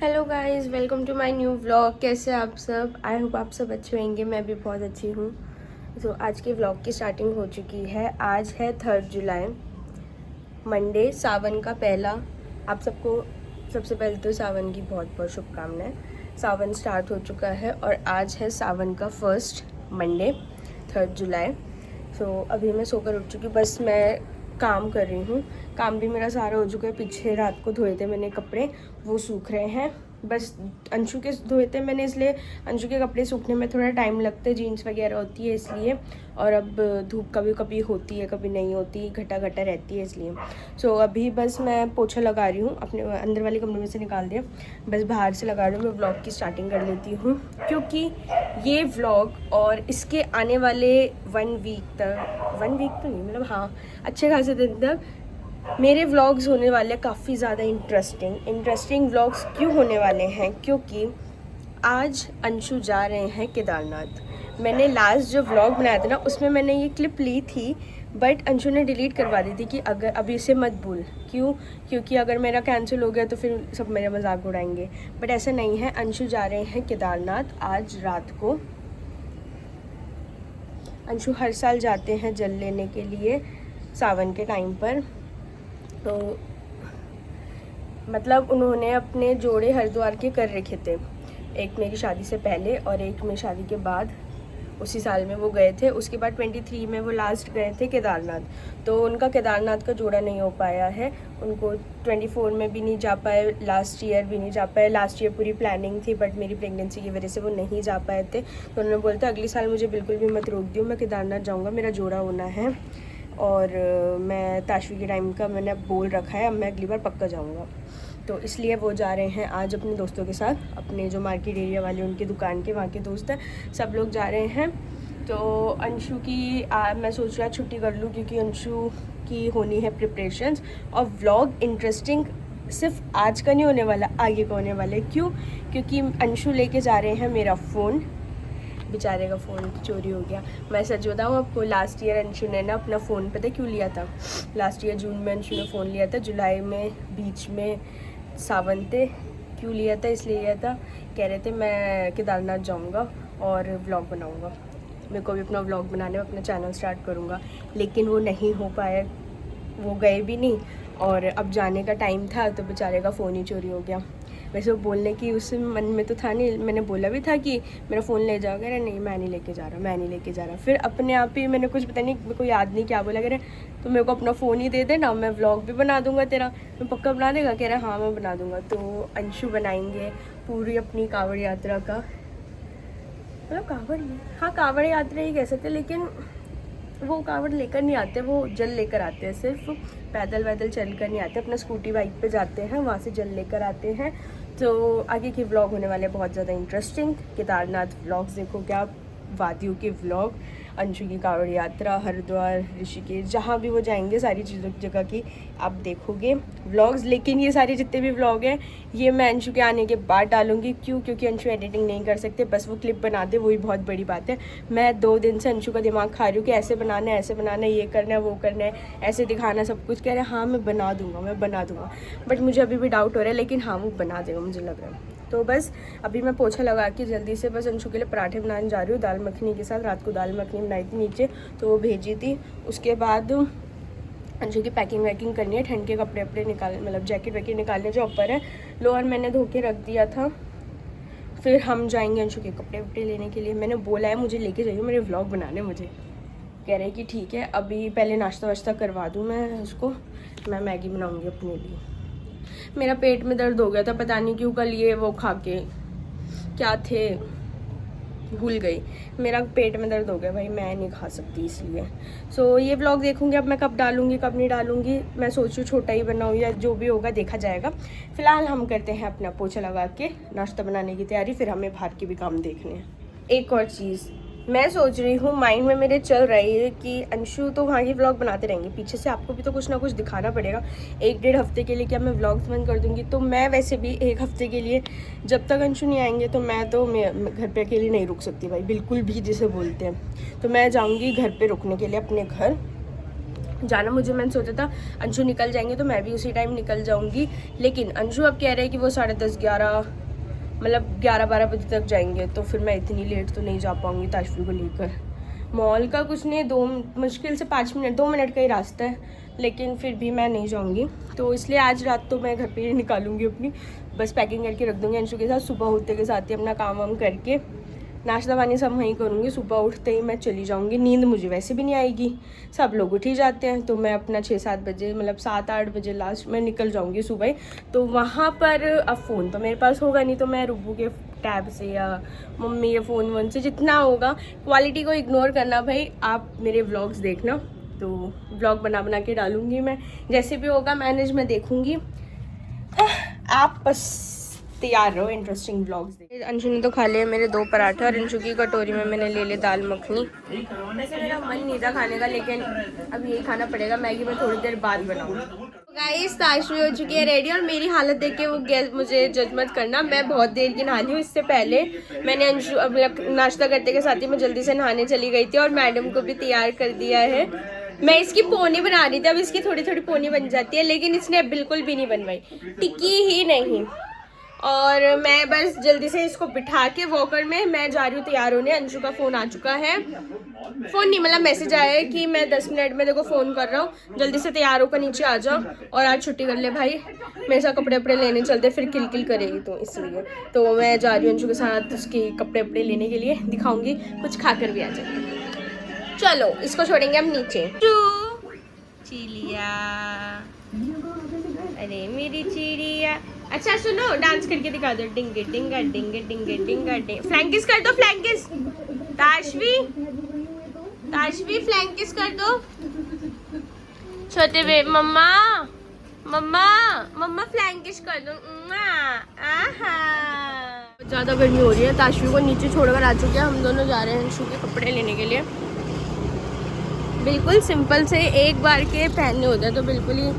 Hello guys, welcome to my new vlog. कैसे आप सब? आई होप आप सब अच्छे होंगे। मैं भी बहुत अच्छी हूँ। तो आज के व्लॉग की स्टार्टिंग हो चुकी है। आज है 3 जुलाई, मंडे, सावन का पहला। आप सबको सबसे पहले तो सावन की बहुत बहुत शुभकामनाएं। सावन स्टार्ट हो चुका है और आज है सावन का फर्स्ट मंडे, 3 जुलाई। अभी मैं सोकर उठ चुकी हूँ, बस मैं काम कर रही हूँ। काम भी मेरा सारा हो चुका है। पीछे रात को धोए थे मैंने कपड़े, वो सूख रहे हैं। बस अंशु के धोए थे मैंने, इसलिए अंशु के कपड़े सूखने में थोड़ा टाइम लगता है, जीन्स वगैरह होती है इसलिए। और अब धूप कभी कभी होती है, कभी नहीं होती, घटा घटा रहती है इसलिए। अभी बस मैं पोछा लगा रही हूँ, अपने अंदर वाले कमरे में से निकाल दिया, बस बाहर से लगा रही हूँ। मैं व्लॉग की स्टार्टिंग कर लेती हूँ, क्योंकि ये व्लॉग और इसके आने वाले 1 वीक तक, 1 वीक तो नहीं, मतलब हाँ, अच्छे खासे दिन तक मेरे व्लॉग्स होने वाले हैं काफ़ी ज़्यादा इंटरेस्टिंग व्लॉग्स। क्यों होने वाले हैं? क्योंकि आज अंशु जा रहे हैं केदारनाथ। मैंने लास्ट जो व्लॉग बनाया था ना, उसमें मैंने ये क्लिप ली थी, बट अंशु ने डिलीट करवा दी थी कि अगर अभी इसे मत भूल। क्यों? क्योंकि अगर मेरा कैंसिल हो गया तो फिर सब मेरा मजाक उड़ाएंगे। बट ऐसा नहीं है, अंशु जा रहे हैं केदारनाथ आज रात को। अंशु हर साल जाते हैं जल लेने के लिए सावन के टाइम पर। तो मतलब उन्होंने अपने जोड़े हरिद्वार के कर रखे थे, एक मेरी शादी से पहले और एक मेरी शादी के बाद। उसी साल में वो गए थे। उसके बाद 23 में वो लास्ट गए थे केदारनाथ। तो उनका केदारनाथ का जोड़ा नहीं हो पाया है। उनको 24 में भी नहीं जा पाए, लास्ट ईयर भी नहीं जा पाए। लास्ट ईयर पूरी प्लानिंग थी, बट मेरी प्रेगनेंसी की वजह से वो नहीं जा पाए थे। तो उन्होंने बोला था अगले साल मुझे बिल्कुल भी मत रोक दियो, मैं केदारनाथ जाऊँगा, मेरा जोड़ा होना है। और मैं ताशवी के टाइम का मैंने बोल रखा है, अब मैं अगली बार पक्का जाऊँगा। तो इसलिए वो जा रहे हैं आज अपने दोस्तों के साथ, अपने जो मार्केट एरिया वाले उनकी दुकान के वहाँ के दोस्त हैं, सब लोग जा रहे हैं। तो अंशु की मैं सोच रहा छुट्टी कर लूँ, क्योंकि अंशु की होनी है प्रिपरेशंस। और व्लॉग इंटरेस्टिंग सिर्फ आज का नहीं होने वाला, आगे का होने वाला है। क्यों? क्योंकि अंशु लेके जा रहे हैं मेरा फ़ोन। बेचारे का फ़ोन चोरी हो गया। मैं सच बताऊँ आपको, लास्ट ईयर अंशु ने ना अपना फ़ोन पता क्यों लिया था? लास्ट ईयर जून में अंशु ने फ़ोन लिया था, जुलाई में बीच में सावन थे। क्यों लिया था? इसलिए लिया था, कह रहे थे मैं केदारनाथ जाऊंगा और व्लॉग बनाऊंगा, मेरे को भी अपना व्लॉग बनाने में अपना चैनल स्टार्ट करूंगा। लेकिन वो नहीं हो पाया, वो गए भी नहीं। और अब जाने का टाइम था तो बेचारे का फ़ोन ही चोरी हो गया। वैसे वो बोलने की उस मन में तो था नहीं, मैंने बोला भी था कि मेरा फ़ोन ले जाओ, कह रहे नहीं मैं नहीं लेके जा रहा, मैं नहीं लेके जा रहा। फिर अपने आप ही मैंने कुछ पता नहीं, मेरे को याद नहीं क्या बोला, कह रहे तो मेरे को अपना फ़ोन ही दे देना, मैं व्लॉग भी बना दूंगा तेरा। मैं पक्का बना देगा? कह रहा हाँ मैं बना दूंगा। तो अंशु बनाएंगे पूरी अपनी कांवड़ यात्रा का, मतलब कांवड़, हाँ कांवड़ यात्रा ही कह सकते, लेकिन वो कांवड़ लेकर नहीं आते, वो जल लेकर आते हैं। सिर्फ पैदल वैदल चल कर नहीं आते, अपना स्कूटी बाइक पे जाते हैं, वहाँ से जल लेकर आते हैं। तो आगे के व्लॉग होने वाले बहुत ज़्यादा इंटरेस्टिंग। केदारनाथ व्लॉग्स देखोगे आप, वादियों के व्लॉग, अंशु की कांवड़ यात्रा, हरिद्वार, ऋषिकेश, जहाँ भी वो जाएंगे सारी चीज़ों की जगह की आप देखोगे व्लॉग्स। लेकिन ये सारे जितने भी व्लॉग हैं ये मैं अंशु के आने के बाद डालूंगी। क्यों? क्योंकि अंशु एडिटिंग नहीं कर सकते, बस वो क्लिप बना दे, वही बहुत बड़ी बात है। मैं 2 दिन से अंशु का दिमाग खा रही हूँ कि ऐसे बनाना है, ऐसे बनाना है, ये करना है, वो करना है, ऐसे दिखाना, सब कुछ। कह रहे हैं हाँ मैं बना दूँगा, बट मुझे अभी भी डाउट हो रहा है, लेकिन हाँ वो बना देगा मुझे लग रहा है। तो बस अभी मैं पोछा लगा के जल्दी से बस अंशु के लिए पराठे बनाने जा रही हूँ, दाल मखनी के साथ। रात को दाल मखनी बनाई थी नीचे, तो वो भेजी थी। उसके बाद अंशु की पैकिंग वैकिंग करनी है, ठंड के कपड़े वपड़े निकाल, मतलब जैकेट वैकेट निकालने जो ऊपर है। लोअर मैंने धो के रख दिया था। फिर हम जाएंगे अंशु के कपड़े वपड़े लेने के लिए। मैंने बोला है मुझे लेके जाइए, मेरे व्लॉग बनाने मुझे। कह रहे हैं कि ठीक है, अभी पहले नाश्ता वाश्ता करवा दूँ मैं उसको, मैं मैगी बनाऊँगी अपने लिए। मेरा पेट में दर्द हो गया था, पता नहीं क्यों, कल ये वो खा के, क्या थे भूल गई। मेरा पेट में दर्द हो गया भाई, मैं नहीं खा सकती इसलिए। ये व्लॉग देखूंगी अब मैं, कब डालूंगी कब नहीं डालूंगी। मैं सोच रही हूँ छोटा ही बनाऊँ या जो भी होगा देखा जाएगा। फिलहाल हम करते हैं अपना पोछा लगा के नाश्ता बनाने की तैयारी, फिर हमें बाहर के भी काम देखने हैं। एक और चीज़ मैं सोच रही हूँ, माइंड में मेरे चल रही है कि अंशु तो वहाँ की व्लॉग बनाते रहेंगे, पीछे से आपको भी तो कुछ ना कुछ दिखाना पड़ेगा। 1-1.5 हफ्ते के लिए क्या मैं व्लॉग्स बंद कर दूँगी? तो मैं वैसे भी 1 हफ्ते के लिए, जब तक अंशु नहीं आएंगे तो मैं घर पे अकेले नहीं रुक सकती भाई, बिल्कुल भी, जिसे बोलते हैं। तो मैं जाऊँगी घर पे रुकने के लिए, अपने घर। जाना मुझे, मैंने सोचा था अंशु निकल जाएंगे तो मैं भी उसी टाइम निकल जाऊंगी, लेकिन अंशु अब कह रहे हैं कि वो 10:30 11 मतलब 11-12 बजे तक जाएंगे, तो फिर मैं इतनी लेट तो नहीं जा पाऊंगी ताशवी को लेकर। मॉल का कुछ नहीं, 2 मुश्किल से 5 मिनट 2 मिनट का ही रास्ता है, लेकिन फिर भी मैं नहीं जाऊंगी, तो इसलिए आज रात तो मैं घर पे ही निकालूंगी अपनी, बस पैकिंग करके रख दूंगी अंशु के साथ। सुबह उठते के साथ ही अपना काम वाम करके नाश्ता पानी सब वहीं करूँगी, सुबह उठते ही मैं चली जाऊँगी। नींद मुझे वैसे भी नहीं आएगी, सब लोग उठ ही जाते हैं, तो मैं अपना 6-7 बजे मतलब 7-8 बजे लास्ट में निकल जाऊँगी सुबह। तो वहाँ पर अब फ़ोन तो मेरे पास होगा नहीं, तो मैं रुबू के टैब से या मम्मी या फ़ोन वोन से जितना होगा, क्वालिटी को इग्नोर करना भाई, आप मेरे व्लॉग्स देखना, तो व्लॉग बना के डालूँगी मैं, जैसे भी होगा मैनेज मैं देखूँगी। आप बस तैयार रहो इंटरेस्टिंग व्लॉग्स देख। अंशु ने तो खा लिए मेरे 2 पराठे, और अंशु की कटोरी में मैंने ले लिया दाल मखनी। वैसे मेरा मन नहीं था खाने का, लेकिन अब यही खाना पड़ेगा, मैगी में थोड़ी देर बाद बनाऊंगी। गाइस ताशवी हो चुकी है रेडी, और मेरी हालत देख के वो गैस मुझे जज मत करना, मैं बहुत देर की नहा ली हूँ। इससे पहले मैंने अंशु मतलब नाश्ता करते के साथ ही मैं जल्दी से नहाने चली गई थी, और मैडम को भी तैयार कर दिया है। मैं इसकी पोनी बना रही थी, अब इसकी थोड़ी थोड़ी पोनी बन जाती है, लेकिन इसने बिल्कुल भी नहीं बनवाई, टिकी ही नहीं। और मैं बस जल्दी से इसको बिठा के वॉकर में मैं जा रही हूँ तैयार होने। अंशु का फ़ोन आ चुका है, फ़ोन नहीं मतलब मैसेज आया है कि मैं 10 मिनट में देखो फ़ोन कर रहा हूँ, जल्दी से तैयार होकर नीचे आ जाओ और आज छुट्टी कर ले भाई, मेरे साथ कपड़े वपड़े लेने चलते, फिर किल करेगी तो इसलिए। तो मैं जा रही हूँ अंशु के साथ उसके कपड़े वपड़े लेने के लिए, दिखाऊंगी, कुछ खा कर भी आ जाएंगे। चलो इसको छोड़ेंगे हम नीचे। चिड़िया, अरे मेरी चिड़िया। अच्छा सुनो, डांस करके दिखा दो, डिंगे डिंगा डिंगे डिंगे डिंगा डिंग। फ्लैंकिस कर दो, फ्लैंकिस। ताशवी फ्लैंकिस कर दो। छोटे बे मम्मा मम्मा मम्मा फ्लैंकिस कर दो। आहा ज़्यादा गर्मी हो रही है, ताशवी को नीचे छोड़कर आ चुके हैं, हम दोनों जा रहे हैं अंशु के कपड़े लेने के लिए। बिल्कुल सिंपल से एक बार के पहनने होते हैं, तो बिल्कुल ही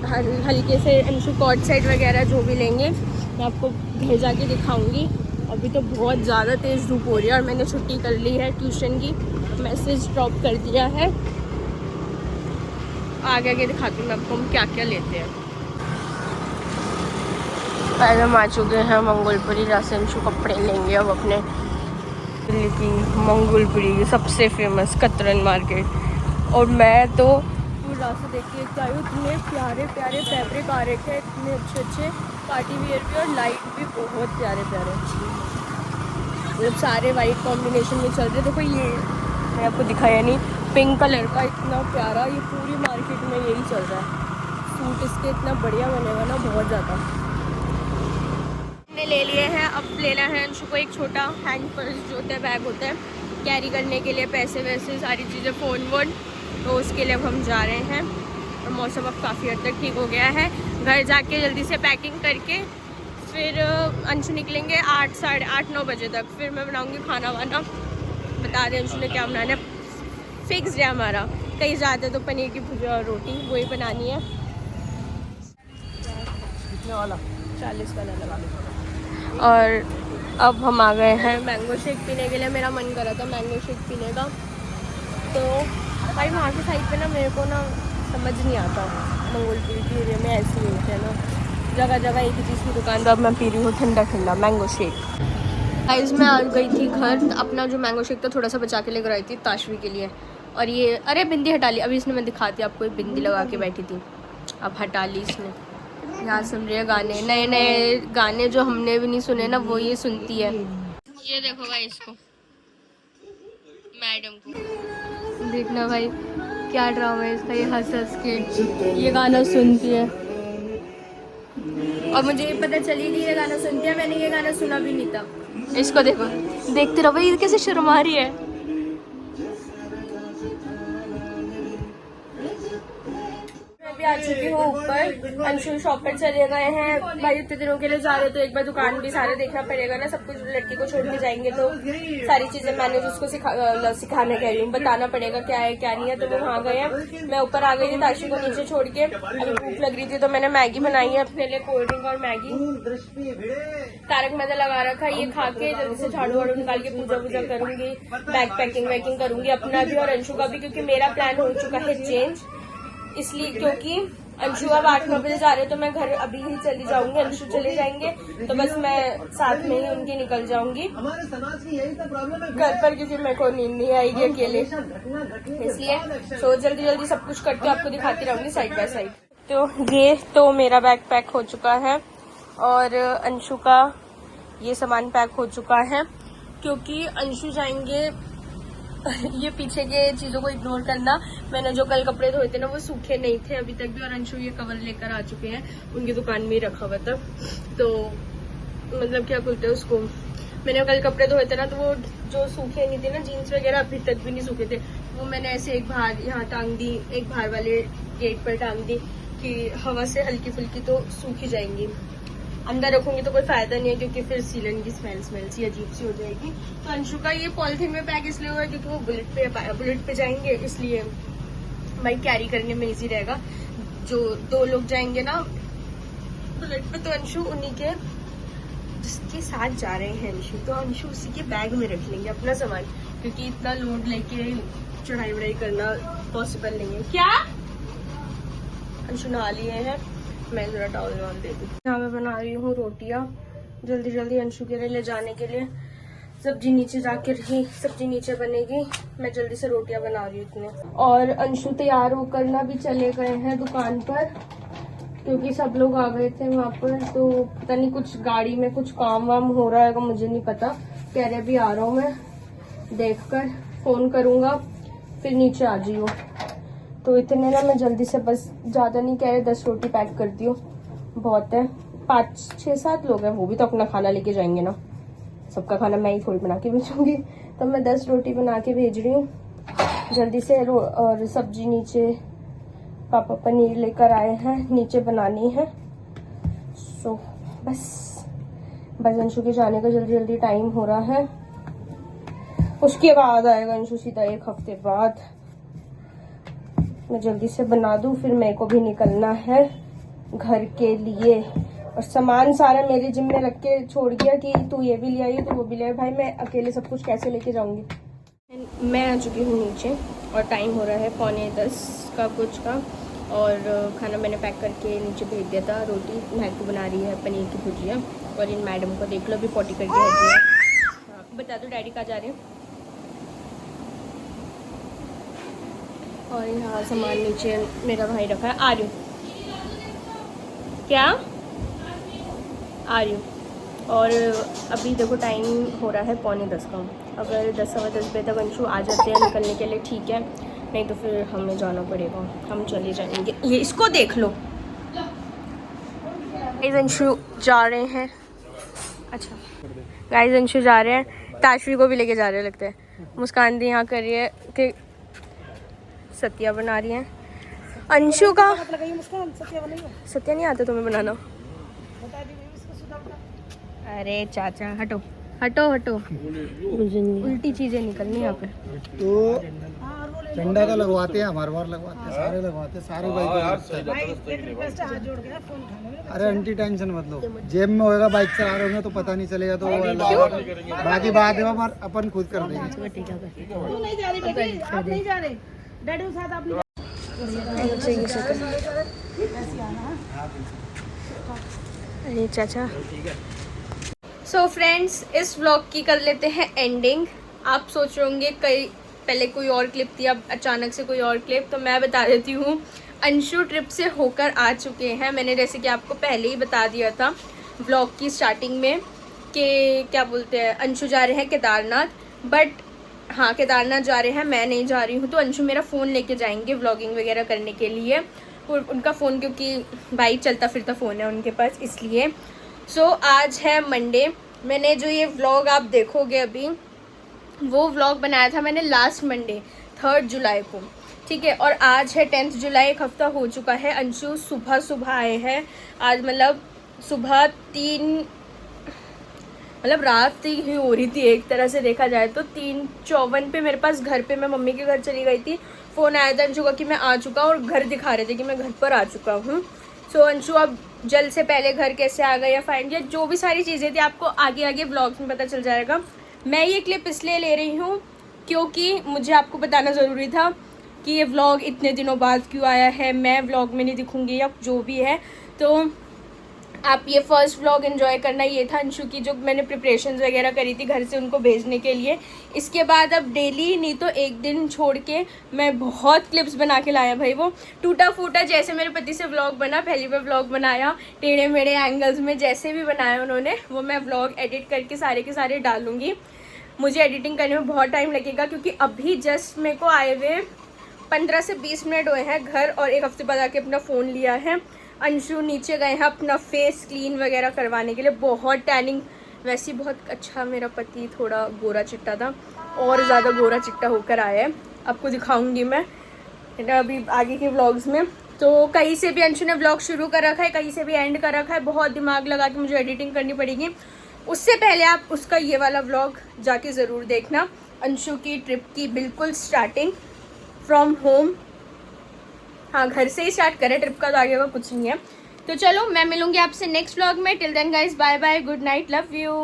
हल्के से अंशु कॉट सेट वगैरह जो भी लेंगे मैं आपको घर जाके दिखाऊंगी। अभी तो बहुत ज़्यादा तेज़ धूप हो रही है, और मैंने छुट्टी कर ली है ट्यूशन की, मैसेज ड्रॉप कर दिया है। आगे दिखाती हूँ मैं आपको हम क्या क्या लेते हैं। पहले हम आ चुके हैं मंगोलपुरी, जहाँ से अंशु कपड़े लेंगे अब अपने। दिल्ली की मंगोलपुरी सबसे फेमस कतरन मार्केट, और मैं तो रास्ते देख के एक आई हूँ, इतने प्यारे प्यारे फैब्रिक आ रखे हैं, इतने अच्छे पार्टी वियर भी, और लाइट भी बहुत प्यारे मतलब सारे वाइट कॉम्बिनेशन में चल रहे। देखो ये मैं आपको दिखाया नहीं, पिंक कलर का इतना प्यारा, ये पूरी मार्केट में यही चल रहा है। सूट इसके इतना बढ़िया बनेगा ना, बहुत ज़्यादा। हमने ले लिए हैं, अब लेना है अंशु को एक छोटा हैंड पर्स जो होता है, बैग होता है कैरी करने के लिए, पैसे वैसे सारी चीज़ें, फ़ोन वोन, तो उसके लिए अब हम जा रहे हैं। और मौसम अब काफ़ी हद तक ठीक हो गया है, घर जाके जल्दी से पैकिंग करके फिर अंशु निकलेंगे 8 साढ़े 8-9 बजे तक, फिर मैं बनाऊंगी खाना वाना। बता दें अंशु ने क्या बनाना है, फिक्स है हमारा, कहीं जाते तो पनीर की भुजिया और रोटी वही बनानी है। 40 वाला लगा। और अब हम आ गए हैं मैंगो शेक पीने के लिए, मेरा मन कर रहा था मैंगो शेक पीने का, तो भाई वहाँ की साइड पे ना मेरे को ना समझ नहीं आता, मंगोलपुरी के एरिया में ऐसे ही होते हैं ना, जगह जगह एक ही चीज़ की दुकान। तो अब मैं पी रही हूँ ठंडा ठंडा मैंगो शेक। गाइस मैं आ गई थी घर, अपना जो मैंगो शेक था थोड़ा सा बचा के लेकर आई थी ताशवी के लिए, और ये अरे बिंदी हटा ली, अभी इसने मैं दिखाती आपको, एक बिंदी लगा के बैठी थी, अब हटा ली इसने। यहाँ सुन रही है गाने, नए नए गाने जो हमने भी नहीं सुने ना, वो ये सुनती है। ये देखो भाई इसको, मैडम को देखना भाई क्या ड्रामा है इसका, ये हंस हंस के ये गाना सुनती है, और मुझे ये पता चली नहीं ये गाना सुनती है, मैंने ये गाना सुना भी नहीं था। इसको देखो, देखते रहो भाई, ये कैसे शर्मा रही है। आ चुकी हूँ ऊपर, अंशु शॉप पर चले गए हैं भाई, इतने दिनों के लिए जा रहे तो एक बार दुकान भी सारे देखना पड़ेगा ना, सब कुछ लड़की को छोड़ के जाएंगे तो सारी चीजें मैंने उसको सिखाने कह रही हूँ, बताना पड़ेगा क्या है क्या नहीं है। तो वो वहाँ गए हैं, मैं ऊपर आ गई थी ताशवी को नीचे छोड़ के, अभी भूख लग रही थी तो मैंने मैगी बनाई है अपने लिए, कोल्ड ड्रिंक और मैगी, तारक मेहता लगा रखा है, ये खा के जल्दी से झाड़ू वाड़ू निकाल के पूजा वूजा करूंगी, बैग पैकिंग वैकिंग करूंगी अपना भी और अंशु का भी, क्योंकि मेरा प्लान हो चुका है चेंज। इसलिए क्योंकि अंशु अब 8-9 बजे जा रहे हैं तो मैं घर अभी ही चली जाऊंगी, अंशु चले जाएंगे तो बस मैं साथ में ही उनके निकल जाऊंगी घर पर, क्योंकि मेरे को नींद नहीं आएगी अकेले, इसलिए तो जल्दी जल्दी सब कुछ करके आपको दिखाती रहूंगी साइड बाय साइड। तो ये तो मेरा बैग पैक हो चुका है और अंशु का ये सामान पैक हो चुका है, क्योंकि अंशु जाएंगे ये पीछे के चीजों को इग्नोर करना, मैंने जो कल कपड़े धोए थे ना वो सूखे नहीं थे अभी तक भी, और अंशु ये कवर लेकर आ चुके हैं, उनकी दुकान में ही रखा हुआ था। तो मतलब क्या बोलते हैं उसको, मैंने कल कपड़े धोए थे ना तो वो जो सूखे नहीं थे ना, जीन्स वगैरह अभी तक भी नहीं सूखे थे, वो मैंने ऐसे एक बाहर यहाँ टांग दी, एक बाहर वाले गेट पर टांग दी कि हवा से हल्की फुल्की तो सूखी जाएंगी, अंदर रखूंगी तो कोई फायदा नहीं है क्योंकि फिर सीलन की स्मेल सी अजीब सी हो जाएगी। तो अंशु का ये पॉलिथीन में पैक इसलिए हुआ है क्योंकि वो बुलेट पे जाएंगे, इसलिए बाइक कैरी करने में इजी रहेगा। जो 2 लोग जाएंगे ना बुलेट पे तो अंशु उन्हीं के जिसके साथ जा रहे हैं अंशु, तो अंशु उसी के बैग में रख लेंगे अपना सामान, क्योंकि इतना लोड लेके चढ़ाई वढ़ाई करना पॉसिबल नहीं है। क्या अंशु नहा लिए हैं, मैं जरा टॉवल वॉल दे दूँ। यहाँ मैं बना रही हूँ रोटियाँ जल्दी जल्दी अंशु के लिए ले जाने के लिए, सब्जी नीचे जाकर ही सब्जी नीचे बनेगी, मैं जल्दी से रोटियाँ बना रही हूँ इतने। और अंशु तैयार होकर ना भी चले गए हैं दुकान पर, क्योंकि सब लोग आ गए थे वहाँ पर, तो पता नहीं कुछ गाड़ी में कुछ काम वाम हो रहा है, मुझे नहीं पता, कह रहे भी आ रहा हूँ मैं, देखकर फोन करूँगा फिर नीचे आ जाइयो। तो इतने ना मैं जल्दी से, बस ज्यादा नहीं कह रहे, 10 रोटी पैक करती हूँ, बहुत है, 5-6-7 लोग हैं, वो भी तो अपना खाना लेके जाएंगे ना, सबका खाना मैं ही थोड़ी बना के भेजूंगी, तो मैं 10 रोटी बना के भेज रही हूँ जल्दी से। और सब्जी नीचे पापा पनीर लेकर आए हैं, नीचे बनानी है, सो बस अंशु के जाने का जल्दी जल्दी टाइम हो रहा है, उसके बाद आएगा अंशु सीधा 1 हफ्ते बाद, मैं जल्दी से बना दूं, फिर मेरे को भी निकलना है घर के लिए। और सामान सारा मेरे जिम में रख के छोड़ गया कि तू ये भी ले आई तो वो भी ले आई, भाई मैं अकेले सब कुछ कैसे लेके जाऊंगी। मैं आ चुकी हूँ नीचे और टाइम हो रहा है 9:45 का कुछ का, और खाना मैंने पैक करके नीचे भेज दिया था। रोटी महक बना रही है पनीर की भुजिया, और इन मैडम को देख लो अभी पोटी करके है। हाँ बता दो डैडी कहाँ जा रहे हैं। और यहाँ सामान नीचे मेरा भाई रखा है, आ रही हूँ, क्या आ रही हूँ। और अभी देखो टाइम हो रहा है 9:45 का, अगर 10-10 बजे तक अंशु आ जाते हैं निकलने के लिए ठीक है, नहीं तो फिर हमें जाना पड़ेगा, हम चले जाएंगे। ये इसको देख लो, गाइस अंशु जा रहे हैं, अच्छा गाइस अंशु जा रहे हैं, ताशवी को भी लेके जा रहे हैं लगता है। मुस्कान दी यहाँ कर रही है कि सत्या बना रही है अंशु का, सत्या नहीं आता तुम्हें बनाना। अरे चाचा हटो हटो हटो, उल्टी चीजें निकलनी यहाँ पे। तो झंडा तो लगवाते हैं, हर बार लगवाते हैं, सारे लगवाते हैं, सारे बाइक। अरे आंटी टेंशन मत लो, जेब में होएगा, बाइक चला रहे होंगे तो पता नहीं चलेगा, तो बाकी बात है अपन खुद कर देंगे। अरे चाचा। सो फ्रेंड्स इस व्लॉग की कर लेते हैं एंडिंग। आप सोच रहे होंगे कई पहले कोई और क्लिप थी, अब अचानक से कोई और क्लिप, तो मैं बता देती हूँ। अंशु ट्रिप से होकर आ चुके हैं, मैंने जैसे कि आपको पहले ही बता दिया था व्लॉग की स्टार्टिंग में कि क्या बोलते हैं, अंशु जा रहे हैं केदारनाथ, बट हाँ केदारनाथ जा रहे हैं, मैं नहीं जा रही हूँ। तो अंशु मेरा फ़ोन लेके जाएंगे व्लॉगिंग वगैरह करने के लिए, और उनका फ़ोन क्योंकि बाइक चलता फिरता फ़ोन है उनके पास, इसलिए। सो आज है मंडे, मैंने जो ये व्लॉग आप देखोगे अभी, वो व्लॉग बनाया था मैंने लास्ट मंडे 3 जुलाई को, ठीक है। और आज है 10 जुलाई, 1 हफ्ता हो चुका है। अंशु सुबह आए हैं, आज मतलब सुबह 3 मतलब रात ही हो रही थी एक तरह से देखा जाए तो, 3:54 पे मेरे पास घर पे, मैं मम्मी के घर चली गई थी, फ़ोन आया था अंशु का कि मैं आ चुका, और घर दिखा रहे थे कि मैं घर पर आ चुका हूँ। सो अंशु अब जल्द से पहले घर कैसे आ गया या फाइंड, या जो भी सारी चीज़ें थी आपको आगे आगे ब्लॉग्स में पता चल जाएगा। मैं ये क्लिप इसलिए ले रही हूँ क्योंकि मुझे आपको बताना ज़रूरी था कि ये व्लॉग इतने दिनों बाद क्यों आया है, मैं व्लॉग में नहीं दिखूंगी या जो भी है। तो आप ये फर्स्ट व्लॉग एंजॉय करना, ये था अंशु की जो मैंने प्रिपरेशंस वगैरह करी थी घर से उनको भेजने के लिए। इसके बाद अब डेली नहीं तो एक दिन छोड़ के मैं बहुत क्लिप्स बना के लाया भाई, वो टूटा फूटा जैसे मेरे पति से व्लॉग बना, पहली बार व्लॉग बनाया, टेढ़े मेढ़े एंगल्स में जैसे भी बनाया उन्होंने, वो मैं व्लॉग एडिट करके सारे के सारे डालूंगी। मुझे एडिटिंग करने में बहुत टाइम लगेगा क्योंकि अभी जस्ट मेरे को आए हुए 15 से 20 मिनट हुए हैं घर, और एक हफ्ते बाद आके अपना फ़ोन लिया है। अंशु नीचे गए हैं अपना फेस क्लीन वगैरह करवाने के लिए। बहुत टैनिंग, वैसे ही बहुत अच्छा, मेरा पति थोड़ा गोरा चिट्टा था और ज़्यादा गोरा चिट्टा होकर आया है, आपको दिखाऊंगी मैं अभी आगे के व्लॉग्स में। तो कहीं से भी अंशु ने व्लॉग शुरू कर रखा है, कहीं से भी एंड कर रखा है, बहुत दिमाग लगा के मुझे एडिटिंग करनी पड़ेगी। उससे पहले आप उसका ये वाला व्लॉग जाके ज़रूर देखना, अंशु की ट्रिप की बिल्कुल स्टार्टिंग फ्रॉम होम। हाँ, घर से ही स्टार्ट करें, ट्रिप का तो आगे का कुछ नहीं है। तो चलो मैं मिलूंगी आपसे नेक्स्ट व्लॉग में। Till then guys, bye bye, good night, love you.